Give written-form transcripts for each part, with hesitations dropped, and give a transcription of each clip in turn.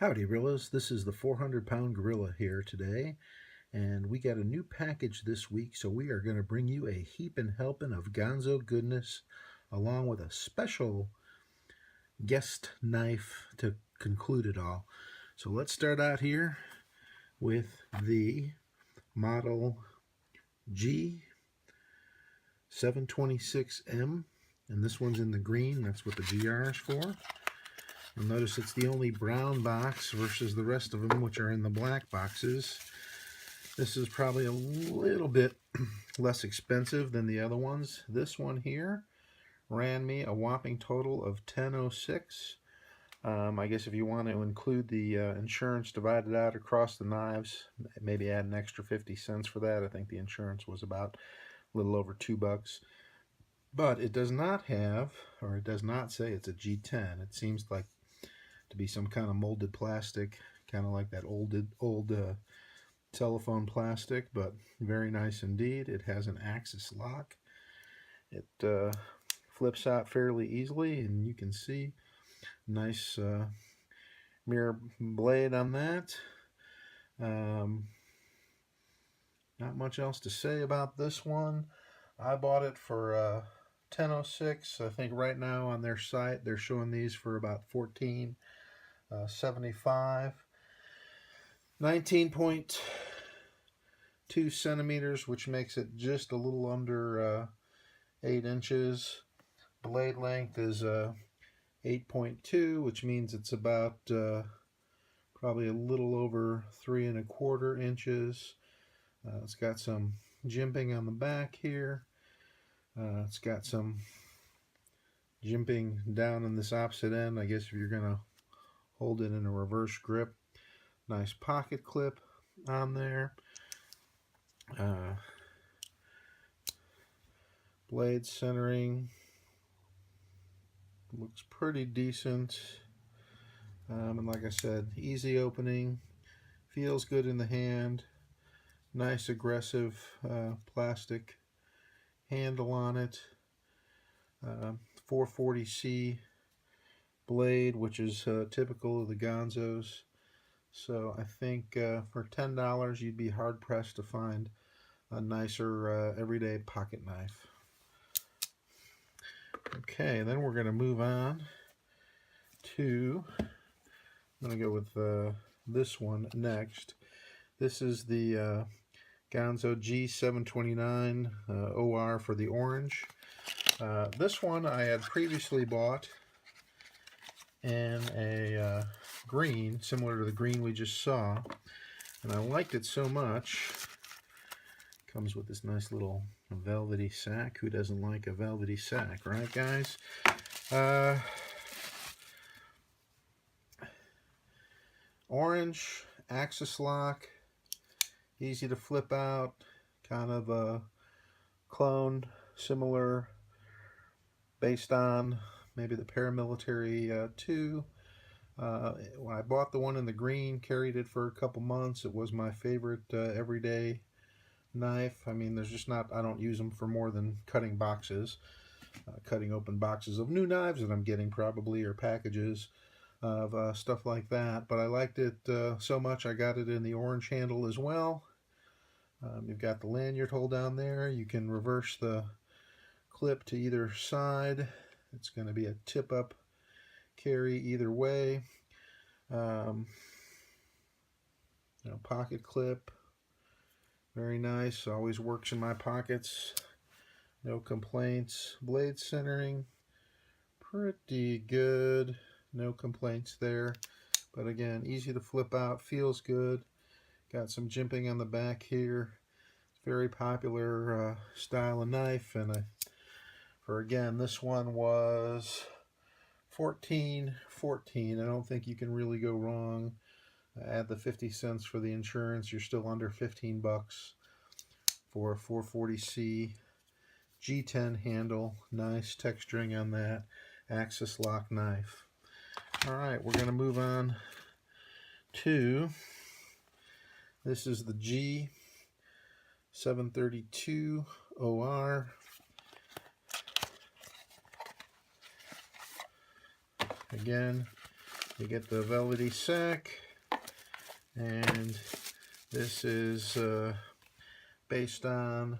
Howdy Gorillas, this is the 400-pound gorilla here today, and we got a new package this week, so we are going to bring you a heapin' helping of Ganzo goodness along with a special guest knife to conclude it all. So let's start out here with the model G726m, and this one's in the green. That's what the GR is for. You'll notice it's the only brown box versus the rest of them, which are in the black boxes. This is probably a little bit less expensive than the other ones. This one here ran me a whopping total of $10.06. I guess if you want to include the insurance divided out across the knives, maybe add an extra 50 cents for that. I think the insurance was about a little over $2. But it does not have, or it does not say it's a G10. It seems like to be some kind of molded plastic, kind of like that old telephone plastic, but very nice indeed. It has an axis lock. It flips out fairly easily, and you can see nice mirror blade on that. Not much else to say about this one. I bought it for $10.06. I think right now on their site they're showing these for about $14.75. 19.2 centimeters, which makes it just a little under 8 inches. Blade length is 8.2, which means it's about probably a little over 3¼ inches. It's got some jimping on the back here. It's got some jimping down in this opposite end, I guess if you're going to hold it in a reverse grip. Nice pocket clip on there. Blade centering looks pretty decent. And like I said, easy opening, feels good in the hand. Nice aggressive plastic handle on it. 440C blade, which is typical of the Ganzos. So I think for $10 you'd be hard pressed to find a nicer everyday pocket knife. Okay, then we're going to move on to, I'm going to go with this one next. This is the Ganzo G729 OR for the orange. This one I had previously bought in a green, similar to the green we just saw, and I liked it so much. Comes with this nice little velvety sack. Who doesn't like a velvety sack, right guys? Orange, axis lock, easy to flip out, kind of a clone, similar, based on maybe the paramilitary 2. When I bought the one in the green, carried it for a couple months. It was my favorite everyday knife. I mean, there's just not, I don't use them for more than cutting boxes, cutting open boxes of new knives that I'm getting probably, or packages of stuff like that. But I liked it so much I got it in the orange handle as well. You've got the lanyard hole down there. You can reverse the clip to either side. It's going to be a tip up carry either way. Pocket clip, very nice, always works in my pockets, no complaints. Blade centering, pretty good, no complaints there, but again, easy to flip out, feels good. Got some jimping on the back here. It's a very popular style of knife, and again, this one was $14.14. I don't think you can really go wrong. Add the 50 cents for the insurance, you're still under $15 for a 440C G10 handle. Nice texturing on that axis lock knife. All right, we're going to move on to, this is the G732 OR. Again, You get the velvety sack, and this is based on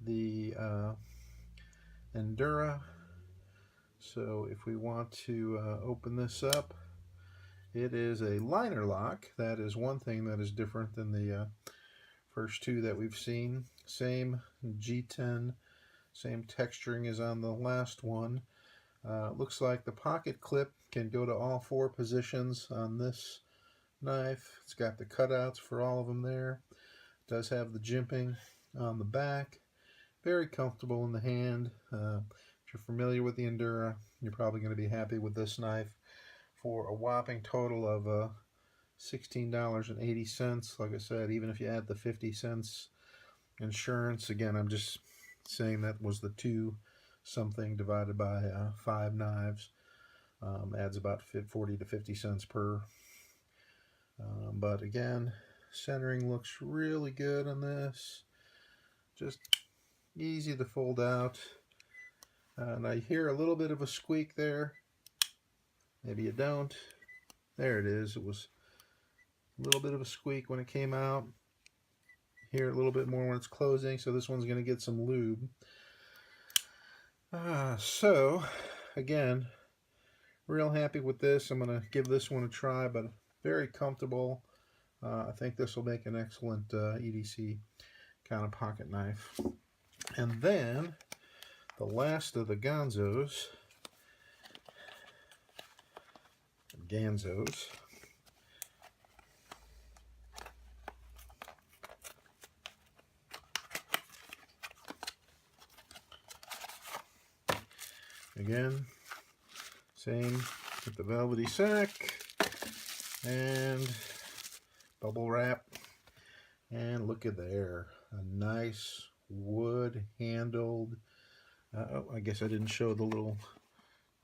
the Endura. So if we want to open this up, it is a liner lock. That is one thing that is different than the first two that we've seen. Same G10, same texturing as on the last one. Looks like the pocket clip can go to all four positions on this knife. It's got the cutouts for all of them there. It does have the jimping on the back. Very comfortable in the hand. If you're familiar with the Endura, you're probably going to be happy with this knife for a whopping total of $16.80. Like I said, even if you add the 50 cents insurance, again, I'm just saying that was the 2 something divided by 5 knives. Adds about 40 to 50 cents per. But again, centering looks really good on this. Just easy to fold out. And I hear a little bit of a squeak there. Maybe you don't. There it is. It was a little bit of a squeak when it came out. Hear a little bit more when it's closing, so this one's going to get some lube. So, again, real happy with this. I'm going to give this one a try, but very comfortable. I think this will make an excellent EDC kind of pocket knife. And then, the last of the Ganzos. Again, same with the velvety sack and bubble wrap. And look at there, a nice wood handled. Oh, I guess I didn't show the little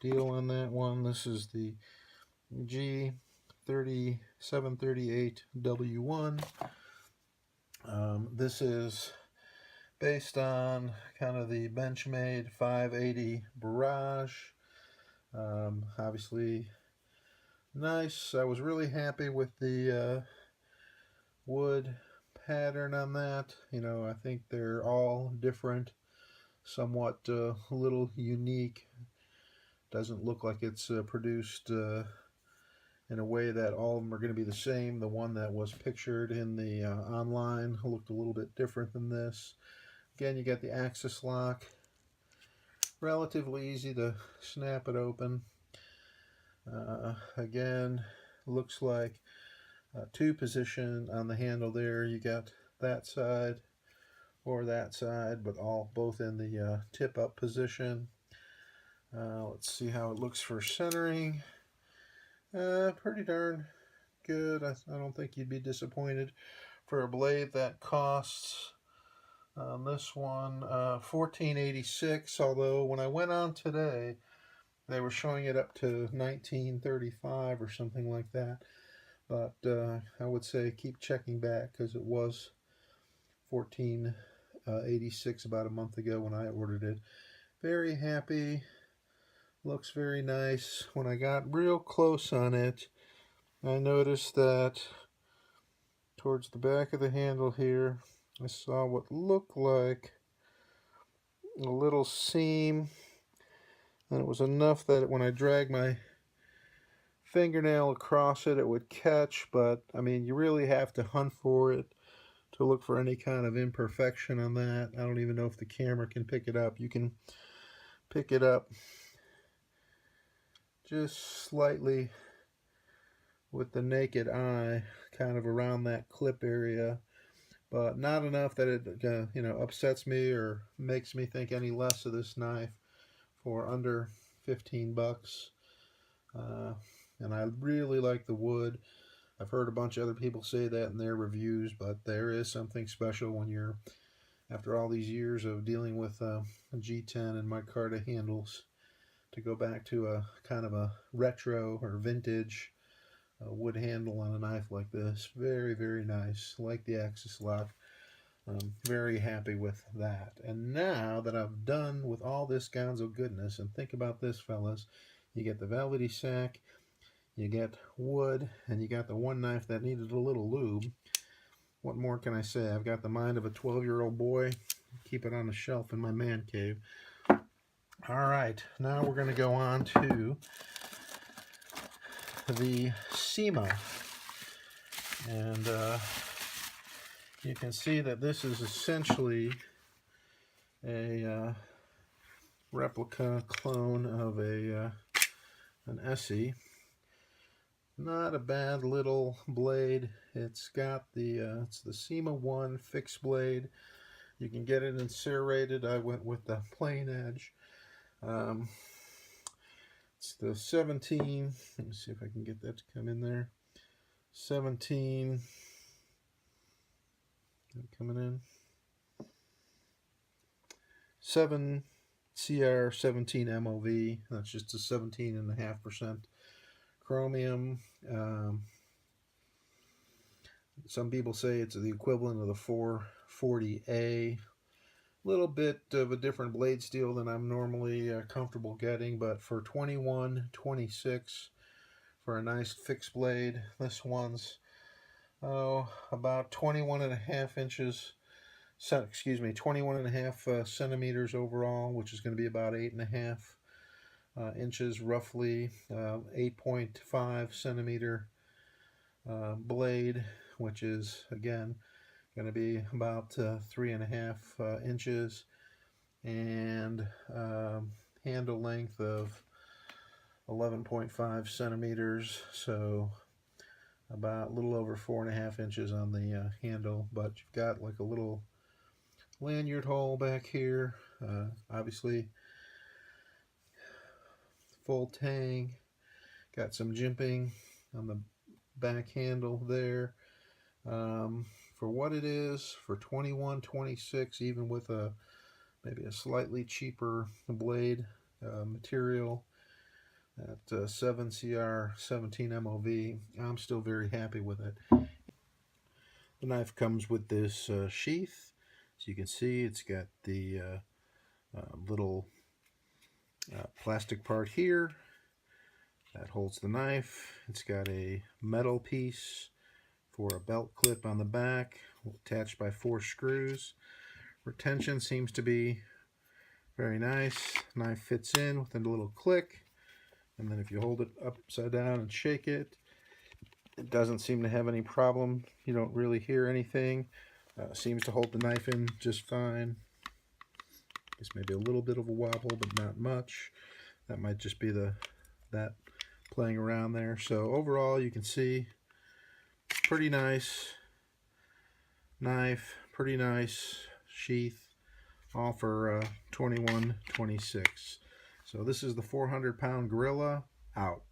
deal on that one. This is the G738W1. This is based on kind of the Benchmade 580 Barrage. Obviously nice. I was really happy with the wood pattern on that. You know, I think they're all different, somewhat a little unique. Doesn't look like it's produced in a way that all of them are going to be the same. The one that was pictured in the online looked a little bit different than this. Again, you got the axis lock. Relatively easy to snap it open. Again, looks like 2 position on the handle there. You got that side or that side, but both in the tip up position. Let's see how it looks for centering. Pretty darn good. I don't think you'd be disappointed for a blade that costs on this one $14.86, although when I went on today they were showing it up to $19.35 or something like that. But I would say keep checking back, because it was $14.86 about a month ago when I ordered it. Very happy. Looks very nice. When I got real close on it, I noticed that towards the back of the handle here, I saw what looked like a little seam, and it was enough that when I dragged my fingernail across it, it would catch. But I mean, you really have to hunt for it to look for any kind of imperfection on that. I don't even know if the camera can pick it up. You can pick it up just slightly with the naked eye, kind of around that clip area, but not enough that it you know, upsets me or makes me think any less of this knife for under 15 bucks. And I really like the wood. I've heard a bunch of other people say that in their reviews, but there is something special when you're, after all these years of dealing with a G10 and micarta handles, to go back to a kind of a retro or vintage wood handle on a knife like this. Very, very nice. Like the axis lock. I'm very happy with that. And now that I've done with all this Ganzo goodness, and think about this, fellas, you get the velvety sack, you get wood, and you got the one knife that needed a little lube. What more can I say? I've got the mind of a 12-year-old boy. Keep it on the shelf in my man cave. Alright, now we're going to go on to the Cima. And you can see that this is essentially a replica clone of an Essie. Not a bad little blade. It's got it's the Cima 1 fixed blade. You can get it serrated. I went with the plain edge. It's the 17. Let me see if I can get that to come in there. 17. Coming in. 7 CR17 MOV. That's just a 17.5% chromium. Some people say it's the equivalent of the 440A. A little bit of a different blade steel than I'm normally comfortable getting, but for 21-26 for a nice fixed blade, this one's about 21.5 inches. 21.5 centimeters overall, which is going to be about 8.5 inches roughly. 8.5 centimeter blade, which is again going to be about 3.5 inches, and handle length of 11.5 centimeters, so about a little over 4.5 inches on the handle. But you've got like a little lanyard hole back here, obviously full tang, got some jimping on the back handle there. For what it is, for 21-26, even with maybe a slightly cheaper blade material at 7CR17 MOV, I'm still very happy with it. The knife comes with this sheath. So you can see it's got the little plastic part here that holds the knife. It's got a metal piece for a belt clip on the back, attached by 4 screws. Retention seems to be very nice. Knife fits in with a little click, and then if you hold it upside down and shake it, it doesn't seem to have any problem. You don't really hear anything. Seems to hold the knife in just fine. Just maybe a little bit of a wobble, but not much. That might just be that playing around there. So overall, you can see pretty nice knife, pretty nice sheath, all for 21-26. So this is the 400-pound gorilla out.